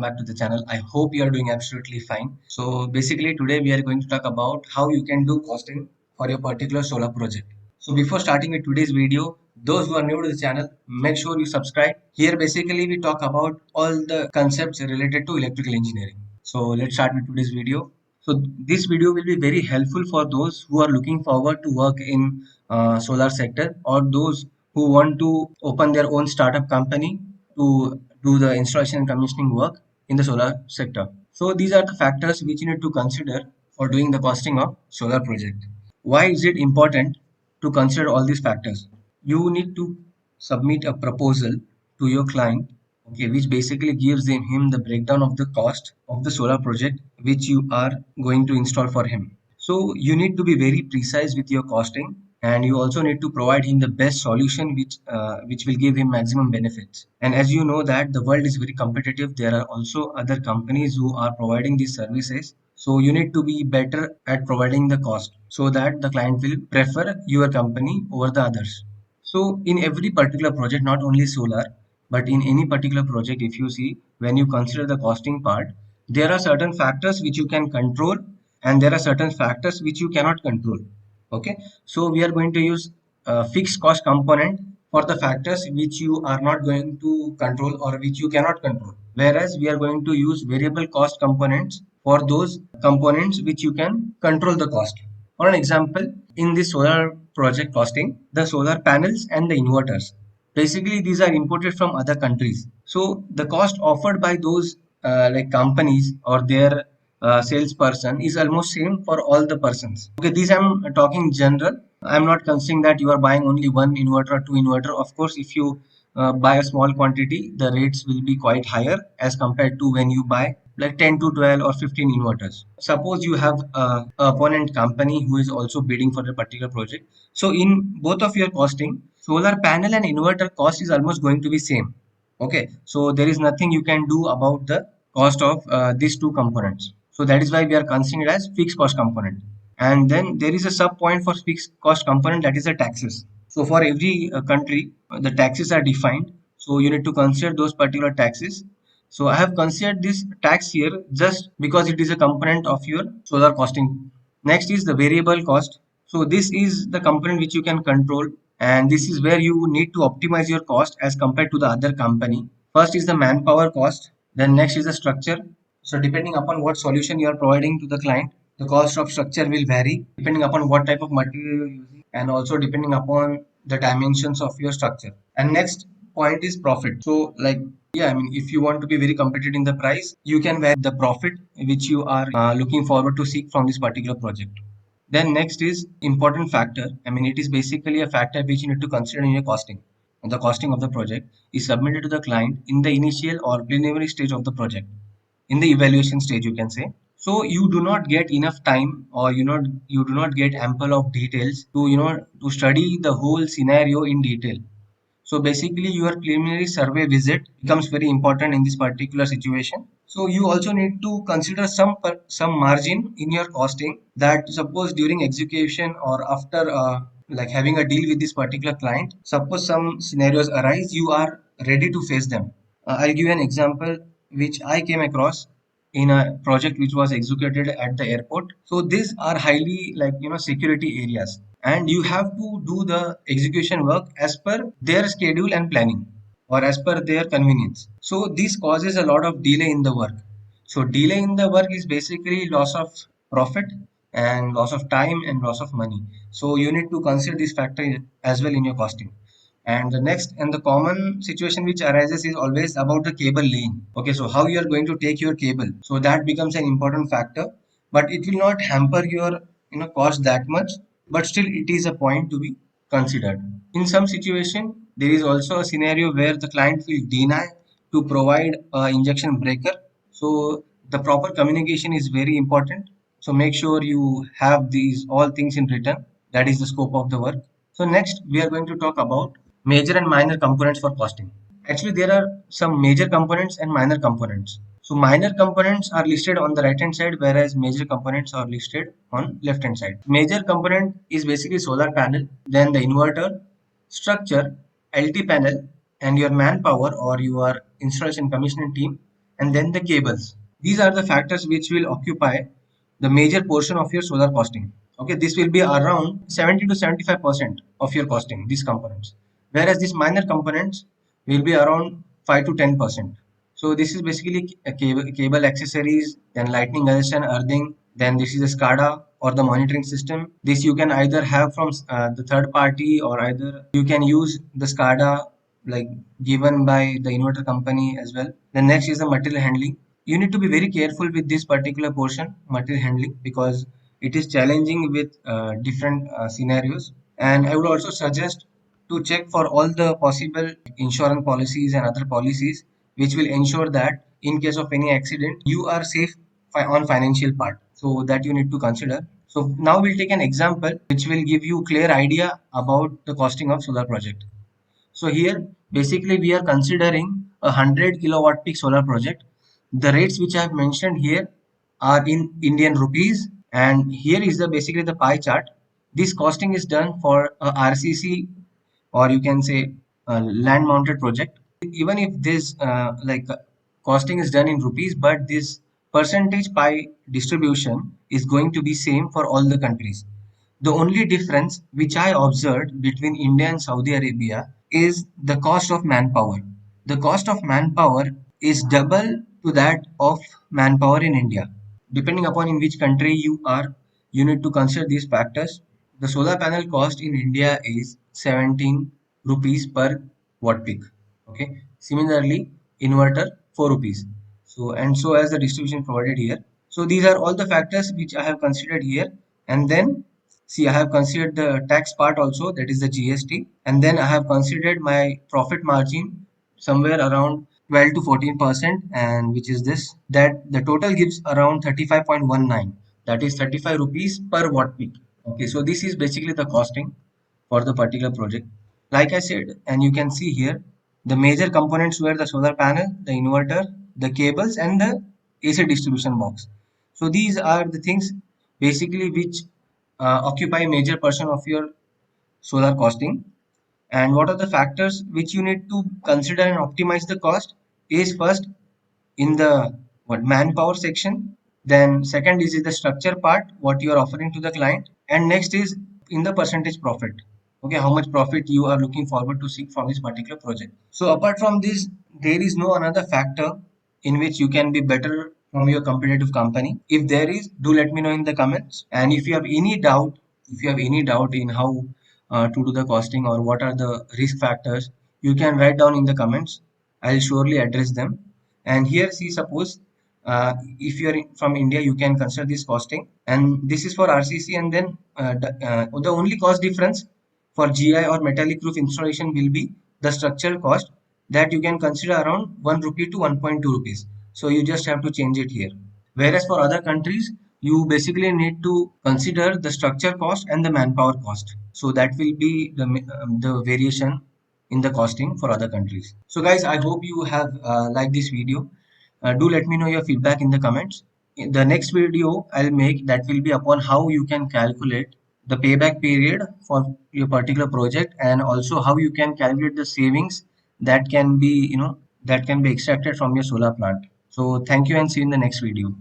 welcome back to the channel. I hope you are doing absolutely fine. So basically today we are going to talk about how you can do costing for your particular solar project. So before starting with today's video, those who are new to the channel, make sure you subscribe. Here basically we talk about all the concepts related to electrical engineering. So let's start with today's video. So this video will be very helpful for those who are looking forward to work in solar sector, or those who want to open their own startup company to do the installation and commissioning work in the solar sector. So these are the factors which you need to consider for doing the costing of solar project. Why is it important to consider all these factors? You need to submit a proposal to your client, okay, which basically gives him the breakdown of the cost of the solar project which you are going to install for him. So you need to be very precise with your costing, and you also need to provide him the best solution which will give him maximum benefits. And as you know that the world is very competitive, there are also other companies who are providing these services. So you need to be better at providing the cost so that the client will prefer your company over the others. So in every particular project, not only solar, but in any particular project, if you see, when you consider the costing part, there are certain factors which you can control, and there are certain factors which you cannot control. Okay, so we are going to use a fixed cost component for the factors which you are not going to control or which you cannot control, whereas we are going to use variable cost components for those components which you can control the cost. For an example, in this solar project costing, the solar panels and the inverters, basically these are imported from other countries. So the cost offered by those like companies or their salesperson is almost same for all the persons. Okay, these I'm talking general. I'm not considering that you are buying only one inverter or two inverter. Of course, if you buy a small quantity, the rates will be quite higher as compared to when you buy like 10 to 12 or 15 inverters. Suppose you have a opponent company who is also bidding for a particular project. So in both of your costing, solar panel and inverter cost is almost going to be same. Okay, so there is nothing you can do about the cost of these two components. So that is why we are considering it as fixed cost component. And then there is a sub point for fixed cost component, that is the taxes. So for every country, the taxes are defined. So you need to consider those particular taxes. So I have considered this tax here just because it is a component of your solar costing. Next is the variable cost. So this is the component which you can control, and this is where you need to optimize your cost as compared to the other company. First is the manpower cost, then next is the structure. So depending upon what solution you are providing to the client, the cost of structure will vary depending upon what type of material you're using, and also depending upon the dimensions of your structure. And next point is profit. So like, yeah, I mean, if you want to be very competitive in the price, you can vary the profit which you are looking forward to seek from this particular project. Then next is important factor. I mean, it is basically a factor which you need to consider in your costing. And the costing of the project is submitted to the client in the initial or preliminary stage of the project, in the evaluation stage, you can say. So you do not get enough time, or you do not get ample of details to to study the whole scenario in detail. So basically your preliminary survey visit becomes very important in this particular situation. So you also need to consider some margin in your costing, that suppose during execution or after like having a deal with this particular client, suppose some scenarios arise, you are ready to face them. I'll give you an example which I came across in a project which was executed at the airport. So these are highly, like, security areas, and you have to do the execution work as per their schedule and planning, or as per their convenience. So this causes a lot of delay in the work. So delay in the work is basically loss of profit and loss of time and loss of money. So you need to consider this factor as well in your costing. And the next and the common situation which arises is always about the cable laying. Okay, so how you are going to take your cable. So that becomes an important factor, but it will not hamper your cost that much, but still it is a point to be considered. In some situation, there is also a scenario where the client will deny to provide a injection breaker. So the proper communication is very important. So make sure you have these all things in written. That is the scope of the work. So next we are going to talk about major and minor components for costing. Actually, there are some major components and minor components. So minor components are listed on the right hand side, whereas major components are listed on left hand side. Major component is basically solar panel, then the inverter, structure, LT panel, and your manpower or your installation commissioning team, and then the cables. These are the factors which will occupy the major portion of your solar costing. Okay, this will be around 70 to 75% of your costing, these components. Whereas these minor components will be around 5 to 10%. So this is basically a cable accessories, then lightning adjustment, earthing, then this is a SCADA or the monitoring system. This you can either have from the third party, or either you can use the SCADA like given by the inverter company as well. The next is the material handling. You need to be very careful with this particular portion, material handling, because it is challenging with different scenarios. And I would also suggest to check for all the possible insurance policies and other policies which will ensure that in case of any accident you are safe on financial part, so that you need to consider. So now we'll take an example which will give you clear idea about the costing of solar project. So here basically we are considering a 100 kilowatt peak solar project. The rates which I have mentioned here are in Indian rupees, and here is the basically the pie chart. This costing is done for a RCC, or you can say a land mounted project. Even if this costing is done in rupees, but this percentage pie distribution is going to be same for all the countries. The only difference which I observed between India and Saudi Arabia is the cost of manpower. The cost of manpower is double to that of manpower in India. Depending upon in which country you are, you need to consider these factors. The solar panel cost in India is 17 rupees per watt peak. Okay. Similarly, inverter 4 rupees. So and so as the distribution provided here. So these are all the factors which I have considered here. And then see, I have considered the tax part also, that is the GST, and then I have considered my profit margin somewhere around 12 to 14%, and which is this, that the total gives around 35.19, that is 35 rupees per watt peak. Okay, so this is basically the costing for the particular project. Like I said, and you can see here, the major components were the solar panel, the inverter, the cables, and the AC distribution box. So these are the things basically which occupy a major portion of your solar costing. And what are the factors which you need to consider and optimize the cost is first in the what manpower section, then second is the structure part, what you are offering to the client, and next is in the percentage profit. Okay, how much profit you are looking forward to see from this particular project. So apart from this, there is no another factor in which you can be better from your competitive company. If there is, do let me know in the comments. And if you have any doubt, if you have any doubt in how to do the costing or what are the risk factors, you can write down in the comments. I'll surely address them. And here, see, suppose if you are from India, you can consider this costing, and this is for RCC. And then the only cost difference for GI or metallic roof installation will be the structural cost, that you can consider around 1 rupee to 1.2 rupees. So you just have to change it here. Whereas for other countries, you basically need to consider the structure cost and the manpower cost. So that will be the variation in the costing for other countries. So guys, I hope you have liked this video. Do let me know your feedback in the comments. In the next video I'll make, that will be upon how you can calculate the payback period for your particular project, and also how you can calculate the savings that can be, that can be extracted from your solar plant. So thank you and see you in the next video.